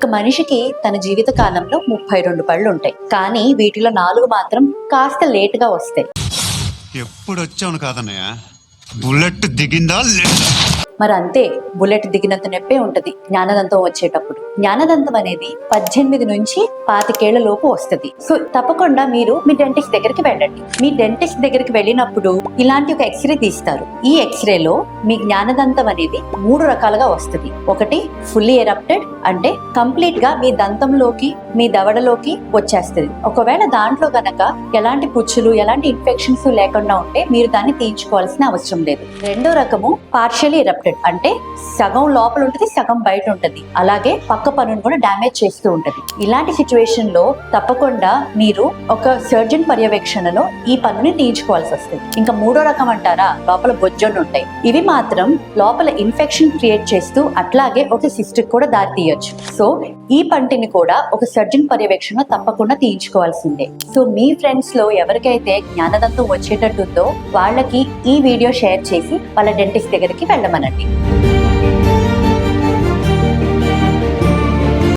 ఒక మనిషికి తన జీవిత కాలంలో 32 పళ్ళు ఉంటాయి, కానీ వీటిలో 4 మాత్రం కాస్త లేటుగా వస్తాయి. ఎప్పుడు వచ్చావును కాదన్నయ్య, బుల్లెట్ దిగిందా లేదా? మరి అంతే, బుల్లెట్ దిగినంత నొప్పే ఉంటది జ్ఞానదంతం వచ్చేటప్పుడు. జ్ఞానదంతం అనేది 18 నుంచి 25 లోపు వస్తుంది. సో తప్పకుండా మీరు మీ డెంటిస్ట్ దగ్గరికి వెళ్ళండి. మీ డెంటిస్ట్ దగ్గరికి వెళ్ళినప్పుడు ఇలాంటి ఒక ఎక్స్రే తీస్తారు. ఈ ఎక్స్రేలో మీ జ్ఞానదంతం అనేది 3 రకాలుగా వస్తుంది. ఒకటి ఫుల్లీ ఎరప్టెడ్, అంటే కంప్లీట్ గా మీ దంతంలోకి మీ దవడలోకి వచ్చేస్తుంది. ఒకవేళ దాంట్లో గనక ఎలాంటి పుచ్చులు ఎలాంటి ఇన్ఫెక్షన్స్ లేకుండా ఉంటే మీరు దాన్ని తీయించుకోవాల్సిన అవసరం లేదు. రెండో రకము పార్షియలీ ఎరప్టెడ్, అంటే సగం లోపల ఉంటది సగం బయట ఉంటది, అలాగే పక్క పన్నును కూడా డ్యామేజ్ చేస్తూ ఉంటది. ఇలాంటి సిచ్యువేషన్ లో తప్పకుండా మీరు ఒక సర్జన్ పర్యవేక్షణలో ఈ పన్నుని తీయించుకోవాల్సి వస్తుంది. ఇంకా మూడో రకం అంటారా, లోపల బొజ్జొన్ను ఉంటాయి. ఇవి మాత్రం లోపల ఇన్ఫెక్షన్ క్రియేట్ చేస్తూ అట్లాగే ఒక సిస్ట్ కూడా దారి తీయొచ్చు. సో ఈ పంటిని కూడా ఒక సర్జన్ పర్యవేక్షణ తప్పకుండా తీయించుకోవాల్సిందే. సో మీ ఫ్రెండ్స్ లో ఎవరికైతే జ్ఞానదంతం వచ్చేటట్టుందో వాళ్ళకి ఈ వీడియో షేర్ చేసి వాళ్ళ డెంటిస్ట్ దగ్గరికి వెళ్ళమనండి.